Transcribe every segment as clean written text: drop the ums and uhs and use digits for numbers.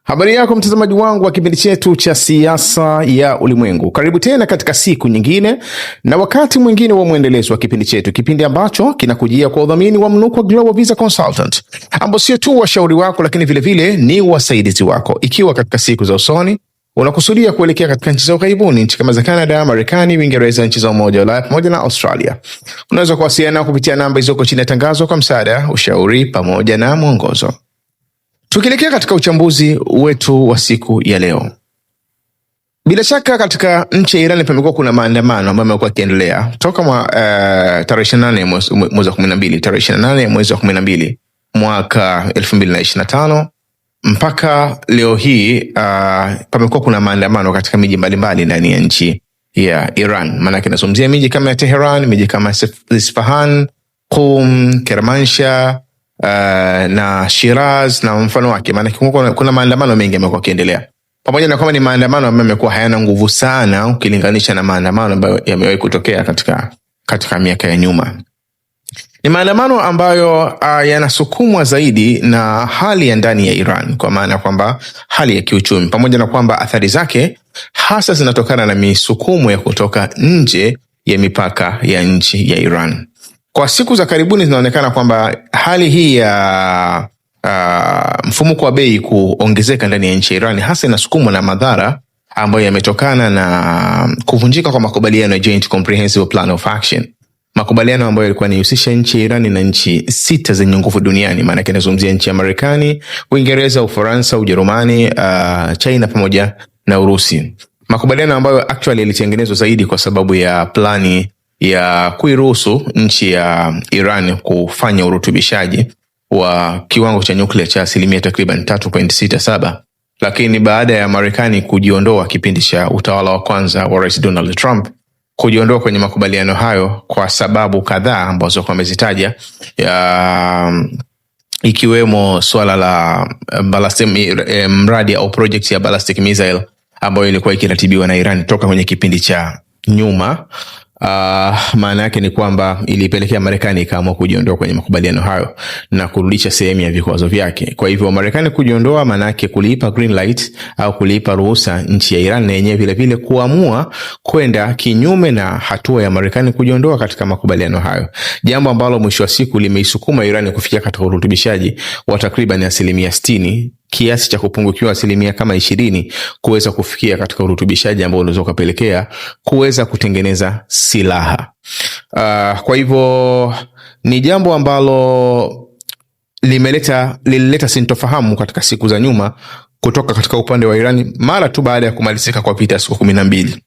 Habari yako mtazamaji wangu wa kipindi chetu cha siasa ya ulimwengu. Karibu tena katika siku nyingine na wakati mwingine wa mwendelezo wa kipindi chetu, kipindi ambacho kinakujia kwa udhamini wa Mnukwa Global Visa Consultant, ambao sio tu washauri wako lakini vile vile ni wasaidizi wako. Ikiwa katika siku za usoni unakusudia kuelekea katika nchi za ughaibuni, nchi kama za Canada, Marekani, Uingereza, nchi za Umoja wa Ulaya pamoja na Australia, unaweza kuwasiliana kupitia namba hizo chini ya tangazo kwa msaada, ushauri pamoja na mwongozo. Tukielekea katika uchambuzi wetu wa siku ya leo, bila shaka katika nchi ya Iran pamekuwa kuna maandamano ambayo yamekuwa yakiendelea toka tarehe 28 mwezi wa 12, tarehe 28 mwezi wa 12 mwaka 2025 mpaka leo hii. Pamekuwa kuna maandamano katika miji mbalimbali ndani ya nchi ya Iran. Maana yake nazungumzia miji kama ya Tehran, miji kama Isfahan, Qum, Kermanshah na Shiraz na mfano wake. Maana kuna maandamano mengi yamekuwa yakiendelea, pamoja na kwamba ni maandamano ambayo yamekuwa hayana nguvu sana ukilinganisha na maandamano ambayo yamewahi kutokea katika miaka ya nyuma. Ni maandamano ambayo yanasukumwa zaidi na hali ya ndani ya Iran, kwa maana kwamba hali ya kiuchumi, pamoja na kwamba athari zake hasa zinatokana na misukumo ya kutoka nje ya mipaka ya nchi ya Iran. Kwa siku za karibuni zinaonekana kwamba hali hii ya mfumuko wa bei kuongezeka ndani ya nchi ya Iran hasa inasukumwa na madhara ambayo yametokana na kuvunjika kwa makubaliano ya Joint Comprehensive Plan of Action. Makubaliano ambayo yalikuwa yanahusisha nchi ya Iran na nchi 6 zenye nguvu duniani. Maana yake nazungumzia nchi ya Marekani, Uingereza, Ufaransa, Ujerumani, China pamoja na Urusi. Makubaliano ambayo actually yalitengenezwa zaidi kwa sababu ya plani ya kuiruhusu nchi ya Iran kufanya urutubishaji wa kiwango cha nyuklia cha asilimia takriban 3.67. Lakini baada ya Marekani kujiondoa kipindi cha utawala wa kwanza wa Rais Donald Trump, kujiondoa kwenye makubaliano hayo kwa sababu kadhaa ambazo wamezitaja, ikiwemo swala la mradi au project ya ballistic missile ambayo ilikuwa ikiratibiwa na Iran toka kwenye kipindi cha nyuma. Maana yake ni kwamba ilipelekea Marekani ikaamua kujiondoa kwenye makubaliano hayo na kurudisha sehemu ya vikwazo vyake. Kwa hivyo Marekani kujiondoa maana yake kulipa green light au kulipa ruhusa nchi ya Iran na yenyewe vile vile kuamua kwenda kinyume na hatua ya Marekani kujiondoa katika makubaliano hayo. Jambo ambalo mwisho wa siku limeisukuma Iran kufikia katika urutubishaji wa takriban asilimia 60, kiasi cha kupungukiwa asilimia kama 20 kuweza kufikia katika urutubishaji ambao unaweza kupelekea kuweza kutengeneza silaha. Kwa hivyo ni jambo ambalo lilileta sintofahamu katika siku za nyuma kutoka katika upande wa Iran mara tu baada ya kumalizika kwa vita siku 12.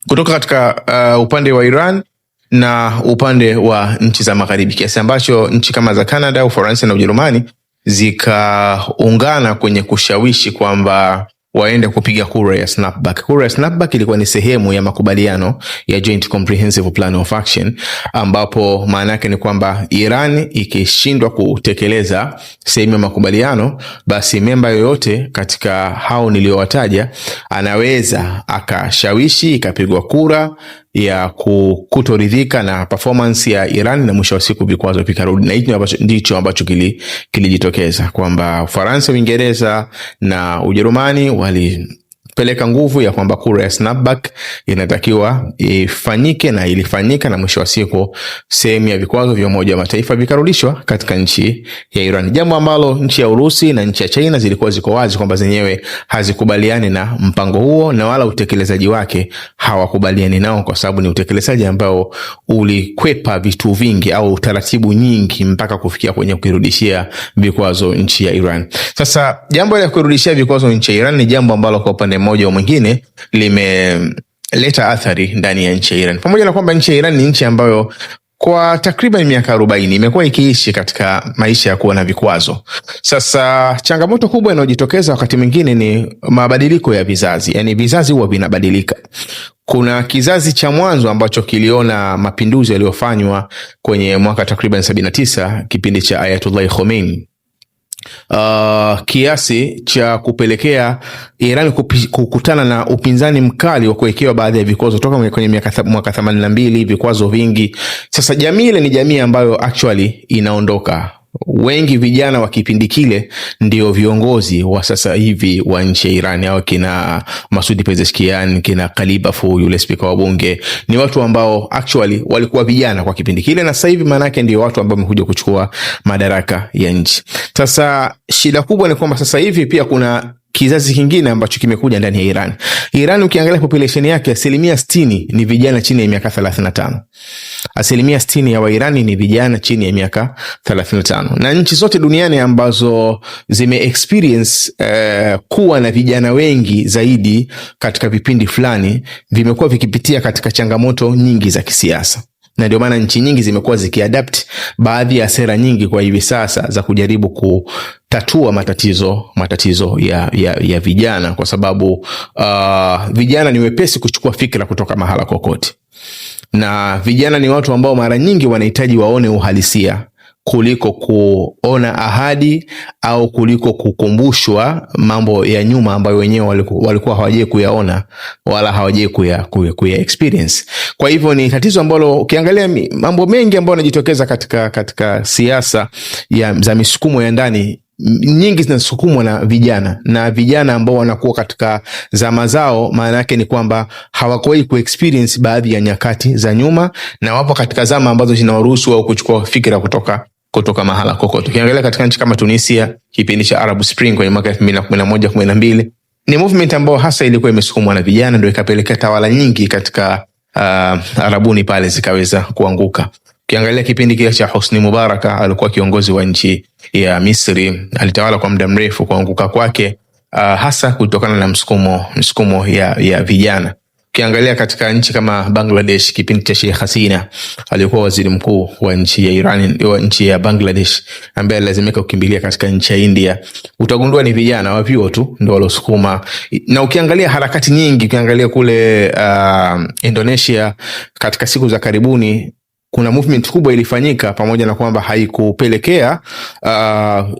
Kutoka katika upande wa Iran na upande wa nchi za magharibi, kiasi ambacho nchi kama za Canada, Ufaransa na Ujerumani zikaungana kwenye kushawishi kwamba waende kupiga kura ya snapback. Kura ya snapback ilikuwa ni sehemu ya makubaliano ya Joint Comprehensive Plan of Action, ambapo maana yake ni kwamba Iran ikishindwa kutekeleza sehemu ya makubaliano, basi memba yoyote katika hao niliowataja anaweza akashawishi ikapigwa kura ya kutoridhika na performance ya Iran na mwisho wa siku vikwazo vikarudi. Na hicho ndicho ambacho kilijitokeza kwamba Ufaransa, Uingereza na Ujerumani walipeleka nguvu ya kwamba kura ya snapback inatakiwa ifanyike, na ilifanyika, na mwisho wa siku sehemu ya vikwazo vya Umoja wa Mataifa vikarudishwa katika nchi ya Iran. Jambo ambalo nchi ya Urusi na nchi ya China zilikuwa ziko wazi kwamba zenyewe hazikubaliani na mpango huo na wala utekelezaji wake hawakubaliani nao, kwa sababu ni utekelezaji ambao ulikwepa vitu vingi au taratibu nyingi mpaka kufikia kwenye kurudishia vikwazo nchi ya Iran. Sasa jambo la kurudishia vikwazo nchi ya Iran ni jambo ambalo kwa upande mmoja au mwingine limeleta athari ndani ya nchi ya Iran, pamoja na kwamba nchi ya Iran ni nchi ambayo kwa takriban miaka 40 imekuwa ikiishi katika maisha ya kuwa na vikwazo. Sasa changamoto kubwa inayojitokeza wakati mwingine ni mabadiliko ya vizazi. Yani vizazi huwa vinabadilika. Kuna kizazi cha mwanzo ambacho kiliona mapinduzi yaliyofanywa kwenye mwaka takriban 79 kipindi cha Ayatollah Khomeini, kiasi cha kupelekea Iran kukutana na upinzani mkali wa kuwekewa baadhi ya vikwazo toka kwenye mwaka 82, vikwazo vingi. Sasa jamii ile ni jamii ambayo actually inaondoka wengi vijana wa kipindi kile ndio viongozi wa sasa hivi wa nchi ya Iran, au kina Masoud Pezeshkian, kina Kalibafu yule spika wa bunge, ni watu ambao actually walikuwa vijana kwa kipindi kile, na sasa hivi maana yake ndio watu ambao wamekuja kuchukua madaraka ya nchi. Sasa shida kubwa ni kwamba sasa hivi pia kuna kizazi kingine ambacho kimekuja ndani ya Iran. Iran ukiangalia population yake 60% ni vijana chini ya miaka 35. 60% ya Wairani ni vijana chini ya miaka 35. Na nchi zote duniani ambazo zime experience kuwa na vijana wengi zaidi katika vipindi fulani vimekuwa vikipitia katika changamoto nyingi za kisiasa. Na ndio maana nchi nyingi zimekuwa zikiadapt baadhi ya sera nyingi kwa hivi sasa za kujaribu kutatua matatizo ya vijana, kwa sababu vijana ni wepesi kuchukua fikra kutoka mahala kokote, na vijana ni watu ambao mara nyingi wanahitaji waone uhalisia kuliko kuona ahadi au kuliko kukumbushwa mambo ya nyuma ambayo wenyewe walikuwa hawajai kuyaona wala hawajai kuya experience. Kwa hivyo ni tatizo ambalo ukiangalia mambo mengi ambayo yanajitokeza katika siasa za misukumo ya ndani, nyingi zinasukumwa na vijana ambao wanakuwa katika zama zao. Maana yake ni kwamba hawakuwahi kuexperience baadhi ya nyakati za nyuma, na wapo katika zama ambazo zinawaruhusu au kuchukua fikra kutoka mahala kokote. Ukiangalia katika nchi kama Tunisia, kipindi cha Arab Spring kwenye mwaka 2011-12 ni movement ambayo hasa ilikuwa imesukumwa na vijana, ndio ikapelekea tawala nyingi katika Arabuni pale zikaweza kuanguka. Ukiangalia kipindi kile cha Hosni Mubarak, alikuwa kiongozi wa nchi ya Misri, alitawala kwa muda mrefu. Kuanguka kwake hasa kutokana na msukumo ya vijana. Ukiangalia katika nchi kama Bangladesh, kipindi cha Sheikh Hasina, alikuwa waziri mkuu wa nchi ya Iran, wa nchi ya Bangladesh, ambaye lazimika kukimbilia katika nchi ya India. Utagundua ni vijana wa vyuo tu ndio walosukuma. Na ukiangalia harakati nyingi, ukiangalia kule Indonesia katika siku za karibuni, kuna movement kubwa ilifanyika, pamoja na kwamba haikupelekea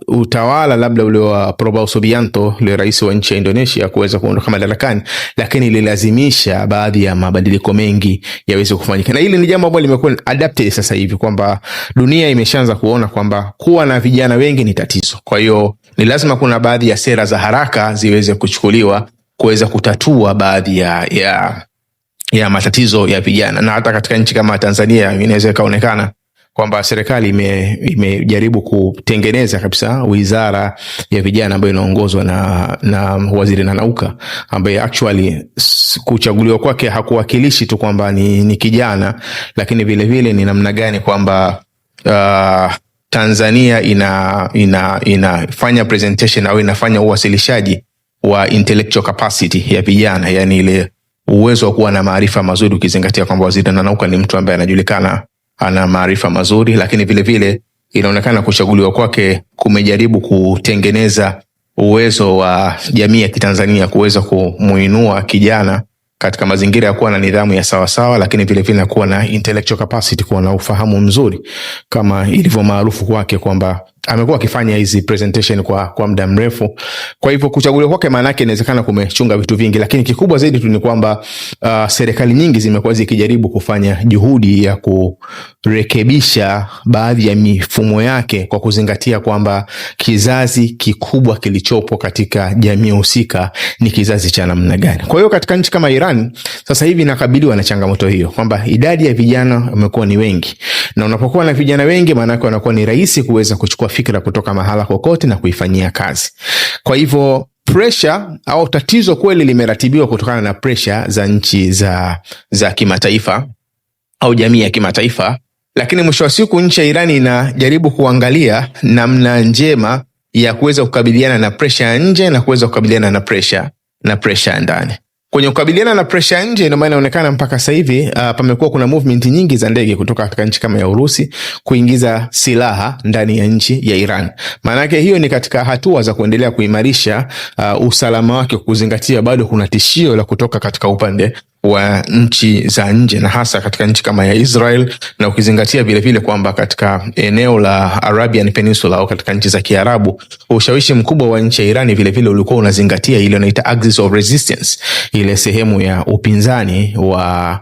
utawala labda ule wa Prabowo Subianto, yule rais wa nchi ya Indonesia, kuweza kuondoka madarakani, lakini ililazimisha baadhi ya mabadiliko mengi yaweze kufanyika. Na hili ni jambo ambalo limekuwa adapted sasa hivi, kwamba dunia imeshaanza kuona kwamba kuwa na vijana wengi ni tatizo. Kwa hiyo ni lazima kuna baadhi ya sera za haraka ziweze kuchukuliwa kuweza kutatua baadhi ya matatizo ya vijana. Na hata katika nchi kama Tanzania inaweza kaonekana kwamba serikali imejaribu kutengeneza kabisa wizara ya vijana ambayo inaongozwa na waziri Nanauka, ambaye actually kuchaguliwa kwake hakuwakilishi tu kwamba ni kijana, lakini vile vile ni namna gani kwamba Tanzania inafanya presentation au inafanya uwasilishaji wa intellectual capacity ya vijana, yani ile uwezo wa kuwa na maarifa mazuri, ukizingatia kwamba waziri Nanauka ni mtu ambaye anajulikana ana maarifa mazuri. Lakini vile vile inaonekana kuchaguliwa kwake kumejaribu kutengeneza uwezo wa jamii ya Kitanzania kuweza kumuinua kijana katika mazingira ya kuwa na nidhamu ya sawa, lakini vile vile kuwa na intellectual capacity, kuwa na ufahamu mzuri, kama ilivyo maarufu kwake kwamba amekuwa akifanya hizi presentation kwa muda mrefu. Kwa hivyo kuchaguliwa kwake maana yake inawezekana kumechunga vitu vingi, lakini kikubwa zaidi tu ni kwamba serikali nyingi zimekuwa zikijaribu kufanya juhudi ya kurekebisha baadhi ya mifumo yake kwa kuzingatia kwamba kizazi kikubwa kilichopo katika jamii husika ni kizazi cha namna gani. Kwa hiyo katika nchi kama Iran sasa hivi inakabiliwa na changamoto hiyo, kwamba idadi ya vijana wamekuwa ni wengi, na unapokuwa na vijana wengi maana yake wanakuwa ni rahisi kuweza kuchukua fikra kutoka mahala kokote na kuifanyia kazi. Kwa hivyo pressure au tatizo kweli limeratibiwa kutokana na pressure za nchi za kimataifa au jamii ya kimataifa, lakini mwisho wa siku nchi ya Iran inajaribu kuangalia namna njema ya kuweza kukabiliana na pressure ya nje na kuweza kukabiliana na pressure ya ndani. Kwenye kukabiliana na pressure nje, ndio maana inaonekana mpaka sasa hivi pamekuwa kuna movement nyingi za ndege kutoka katika nchi kama ya Urusi kuingiza silaha ndani ya nchi ya Iran. Maana yake hiyo ni katika hatua za kuendelea kuimarisha usalama wake, kuzingatia bado kuna tishio la kutoka katika upande wa nchi za nje, na hasa katika nchi kama ya Israel, na ukizingatia vile vile kwamba katika eneo la Arabian Peninsula au katika nchi za Kiarabu, ushawishi mkubwa wa nchi ya Iran vile vile ulikuwa unazingatia ile inaita axis of resistance, ile sehemu ya upinzani wa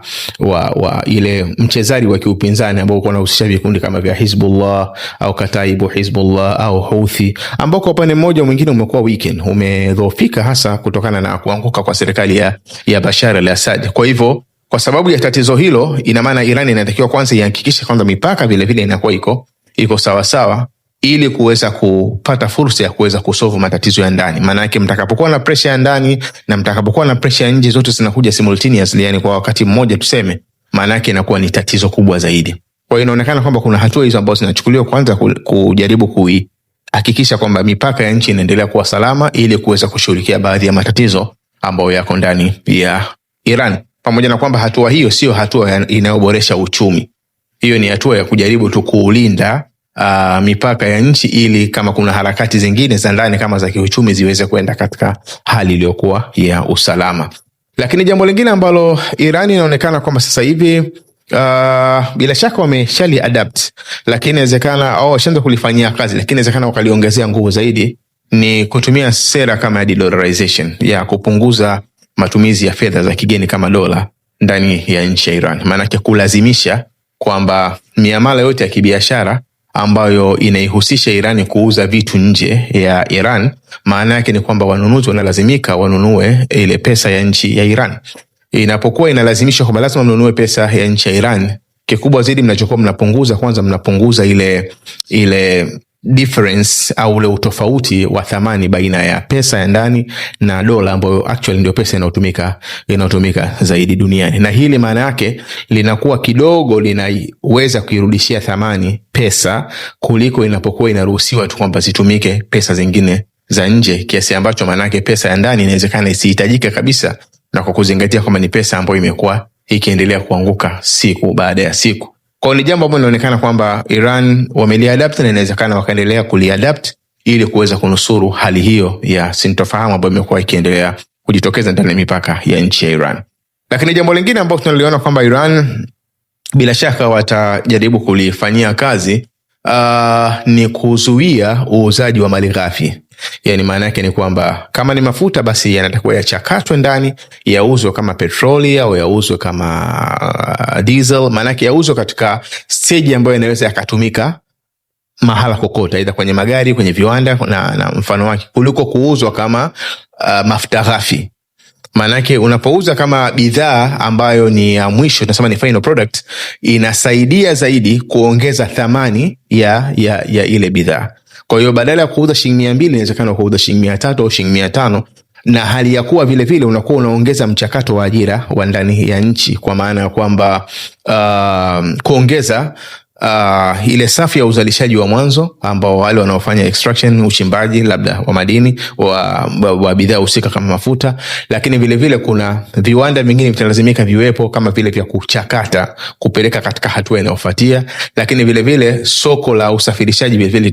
ile mchezaji wa kiupinzani ambao uko unahusisha vikundi kama vya Hizbullah au Kataibu Hizbullah au Houthi, ambao kwa upande mmoja mwingine umekuwa weekend, umedhoofika hasa kutokana na kuanguka kwa serikali ya Bashar al-Assad. Kwa hivyo, kwa sababu ya tatizo hilo, ina maana Iran inatakiwa kwanza ihakikishe kwamba mipaka vile vile inakuwa iko sawa sawa, ili kuweza kupata fursa ya kuweza kusolve matatizo ya ndani. Maana yake mtakapokuwa na pressure ya ndani na mtakapokuwa na pressure ya nje, zote zinakuja simultaneously, yani kwa wakati mmoja tuseme, maana yake inakuwa ni tatizo kubwa zaidi. Kwa hiyo inaonekana kwamba kuna hatua hizo ambazo zinachukuliwa, kwanza kujaribu kuhakikisha kwamba mipaka ya nchi inaendelea kuwa salama, ili kuweza kushughulikia baadhi ya matatizo ambayo yako ndani ya Iran. Pamoja na kwamba hatua hiyo sio hatua inayoboresha uchumi. Hiyo ni hatua ya kujaribu tu kulinda mipaka ya nchi, ili kama kuna harakati zingine za ndani kama za kiuchumi ziweze kwenda katika hali iliyokuwa ya usalama. Lakini jambo lingine ambalo Iran inaonekana kwamba sasa hivi bila shaka wameshali adapt, lakini inawezekana au washaanza kulifanyia kazi, lakini inawezekana wakaliongezea nguvu zaidi, ni kutumia sera kama ya de-dollarization, ya kupunguza matumizi ya fedha za kigeni kama dola ndani ya nchi ya Iran. Maana yake kulazimisha kwamba miamala yote ya kibiashara ambayo inaihusisha Iran kuuza vitu nje ya Iran, maana yake ni kwamba wanunuzi wanalazimika wanunue ile pesa ya nchi ya Iran. Inapokuwa inalazimishwa kwamba lazima mnunue pesa ya nchi ya Iran, kikubwa zaidi mnachokuwa mnapunguza, kwanza mnapunguza ile difference au ule utofauti wa thamani baina ya pesa ya ndani na dola, ambayo actually ndio pesa inayotumika zaidi duniani. Na hili maana yake linakuwa kidogo linaweza kuirudishia thamani pesa kuliko inapokuwa inaruhusiwa tu kwamba zitumike pesa zingine za nje, kiasi ambacho maana yake pesa ya ndani inawezekana isihitajike kabisa, na kwa kuzingatia kwamba ni pesa ambayo imekuwa ikiendelea kuanguka siku baada ya siku. Kwa ni jambo ambalo linaonekana kwamba Iran wameliadapt, na inawezekana wakaendelea kuliadapt ili kuweza kunusuru hali hiyo ya sintofahamu ambayo imekuwa ikiendelea kujitokeza ndani ya mipaka ya nchi ya Iran. Lakini jambo lingine ambalo tunaliona kwamba Iran bila shaka watajaribu kulifanyia kazi ni kuzuia uuzaji wa malighafi. Yani maana yake ni kwamba kama ni mafuta, basi yanatakiwa yachakatwe ndani, yauzwe kama petroli au yauzwe kama diesel. Maana yake yauzwe katika stage ambayo inaweza yakatumika mahala kokote, aidha kwenye magari, kwenye viwanda na mfano wake, kuliko kuuzwa kama mafuta ghafi. Manake unapouza kama bidhaa ambayo ni ya mwisho, tunasema ni final product, inasaidia zaidi kuongeza thamani ya ile bidhaa. Kwa hiyo badala ya kuuza shilingi 200 inawezekana kuuza shilingi 300 au shilingi 500, na hali ya kuwa vile vile unakuwa unaongeza mchakato wa ajira wa ndani ya nchi, kwa maana ya kwamba kuongeza ile safu ya uzalishaji wa mwanzo, ambao wale wanaofanya extraction, uchimbaji labda wa madini wa bidhaa husika kama mafuta. Lakini vile vile kuna viwanda vingine vitalazimika viwepo kama vile vya kuchakata kupeleka katika hatua inayofuatia. Lakini vile vile soko la usafirishaji vile vile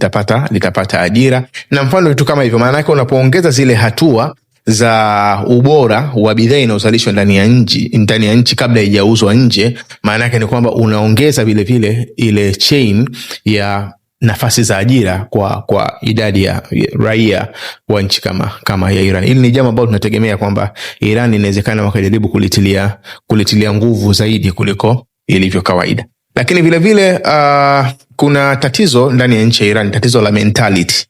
litapata ajira na mfano vitu kama hivyo. Maana yake unapoongeza zile hatua za ubora wa bidhaa inayozalishwa ndani ya nchi kabla haijauzwa nje, maana yake ni kwamba unaongeza vile vile ile chain ya nafasi za ajira kwa idadi ya raia wa nchi kama ya Iran. Hili ni jambo ambalo tunategemea kwamba Iran inawezekana wakajaribu kulitilia nguvu zaidi kuliko ilivyo kawaida. Lakini vile vile kuna tatizo ndani ya nchi ya Iran, tatizo la mentality.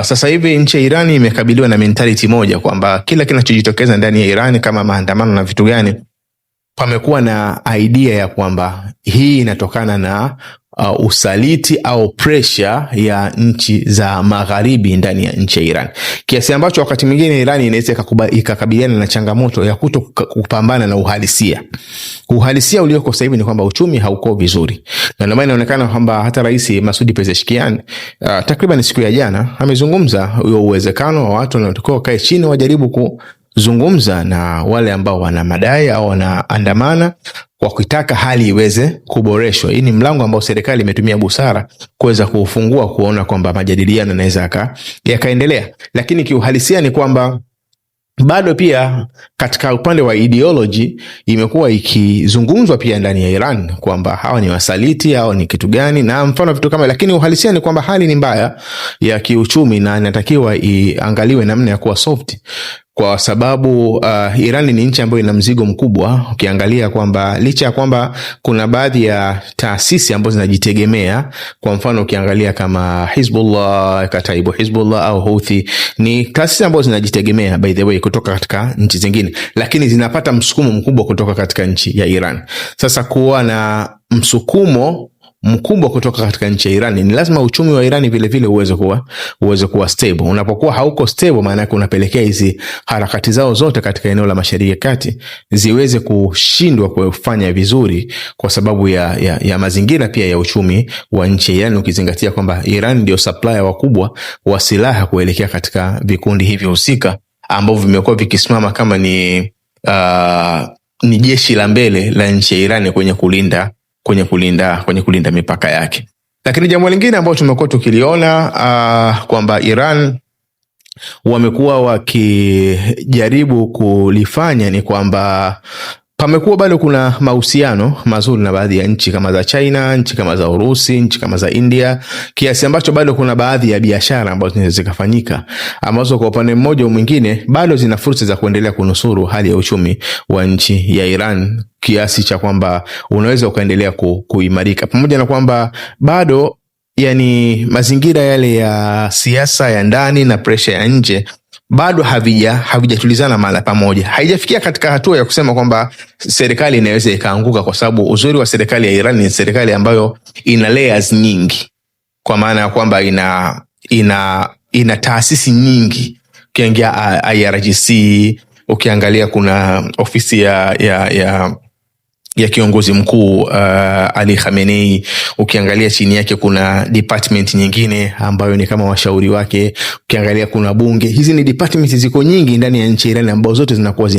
Sasa hivi nchi ya Iran imekabiliwa na mentality moja, kwamba kila kinachojitokeza ndani ya Iran kama maandamano na vitu gani, pamekuwa na idea ya kwamba hii inatokana na usaliti au pressure ya nchi za magharibi ndani ya nchi ya Iran, kiasi ambacho wakati mwingine Iran inaweza ikakabiliana na changamoto ya kuto kupambana na uhalisia ulioko sasa hivi. Ni kwamba uchumi hauko vizuri, na ndio maana inaonekana kwamba hata Rais Masoud Pezeshkian takriban siku ya jana amezungumza huo uwezekano wa watu wanaotakiwa kae chini wajaribu kuzungumza na wale ambao wana madai au wanaandamana kwa kutaka hali iweze kuboreshwa. Hii ni mlango ambao serikali imetumia busara kuweza kufungua, kuona kwamba majadiliano yanaweza yakaendelea. Lakini kiuhalisia ni kwamba bado pia katika upande wa ideology imekuwa ikizungumzwa pia ndani ya Iran kwamba hawa ni wasaliti au ni kitu gani na mfano vitu kama, lakini uhalisia ni kwamba hali ni mbaya ya kiuchumi na inatakiwa iangaliwe namna ya kuwa soft, kwa sababu Iran ni nchi ambayo ina mzigo mkubwa. Ukiangalia kwamba licha ya kwamba kuna baadhi ya taasisi ambazo zinajitegemea, kwa mfano ukiangalia kama Hizbullah, Kataibu Hizbullah au Houthi, ni taasisi ambazo zinajitegemea by the way kutoka katika nchi zingine, lakini zinapata msukumo mkubwa kutoka katika nchi ya Iran. Sasa kuwa na msukumo mkubwa kutoka katika nchi ya Iran, ni lazima uchumi wa Iran vile vile uweze kuwa stable. Unapokuwa hauko stable, maana yake unapelekea hizi harakati zao zote katika eneo la Mashariki ya Kati ziweze kushindwa kufanya vizuri kwa sababu ya mazingira pia ya uchumi wa nchi ya Iran, ukizingatia kwamba Iran ndio supplier wakubwa wa silaha kuelekea katika vikundi hivi husika ambavyo vimekuwa vikisimama kama ni jeshi la mbele la nchi ya Iran kwenye kulinda mipaka yake. Lakini jambo lingine ambalo tumekuwa tukiliona kwamba Iran wamekuwa wakijaribu kulifanya ni kwamba pamekuwa bado kuna mahusiano mazuri na baadhi ya nchi kama za China, nchi kama za Urusi, nchi kama za India, kiasi ambacho bado kuna baadhi ya biashara ambazo zinaweza kufanyika ambazo kwa upande mmoja au mwingine bado zina fursa za kuendelea kunusuru hali ya uchumi wa nchi ya Iran, kiasi cha kwamba unaweza ukaendelea kuimarika, pamoja na kwamba bado yani mazingira yale ya siasa ya ndani na pressure ya nje bado havijatulizana mahali pamoja. Haijafikia katika hatua ya kusema kwamba serikali inaweza ikaanguka, kwa sababu uzuri wa serikali ya Iran ni serikali ambayo ina layers nyingi, kwa maana ya kwamba ina taasisi nyingi. Ukiangalia IRGC, ukiangalia kuna ofisi ya kiongozi mkuu Ali Khamenei, ukiangalia chini yake kuna department nyingine ambayo ni kama washauri wake, ukiangalia kuna bunge. Hizi ni departments ziko nyingi ndani ya nchi Iran ambazo zote zinakuwa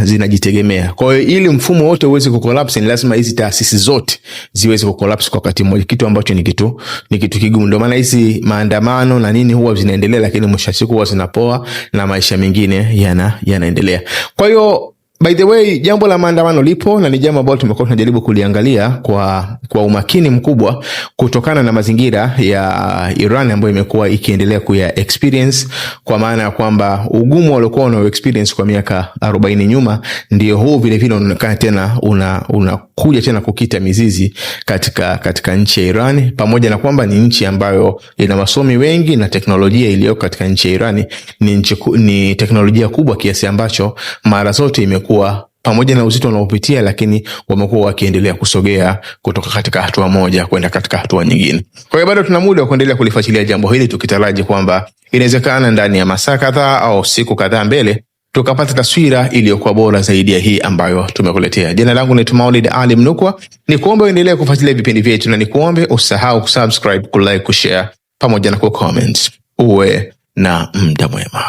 zinajitegemea. Kwa hiyo ili mfumo wote uweze kucollapse ni lazima hizi taasisi zote ziweze kucollapse kwa wakati mmoja, kitu ambacho ni kitu kigumu. Ndio maana hizi maandamano na nini huwa zinaendelea, lakini mwisho wa siku huwa zinapoa na maisha mengine yanaendelea. Kwa hiyo by the way, jambo la maandamano lipo na ni jambo ambalo tumekuwa tunajaribu kuliangalia kwa umakini mkubwa kutokana na mazingira ya Iran ambayo imekuwa ikiendelea kuya experience, kwa maana ya kwamba ugumu waliokuwa wanao experience kwa miaka 40 nyuma ndio huu vile vile unaonekana tena unakuja tena kukita mizizi katika nchi ya Iran, pamoja na kwamba ni nchi ambayo ina wasomi wengi na teknolojia iliyoko katika nchi ya Iran ni teknolojia kubwa kiasi ambacho mara zote imekuwa pamoja na uzito unaopitia, lakini wamekuwa wakiendelea kusogea kutoka katika hatua moja kwenda katika hatua nyingine. Kwa hiyo bado tuna muda wa kuendelea kulifuatilia jambo hili, tukitaraji kwamba inawezekana ndani ya masaa kadhaa au siku kadhaa mbele tukapata taswira iliyokuwa bora zaidi ya hii ambayo tumekuletea. Jina langu ni Maulid Ali Mnukwa. Nikuombe uendelee kufuatilia vipindi vyetu na nikuombe usahau kusubscribe, kulike, kushare pamoja na kucomment. Uwe na muda mwema.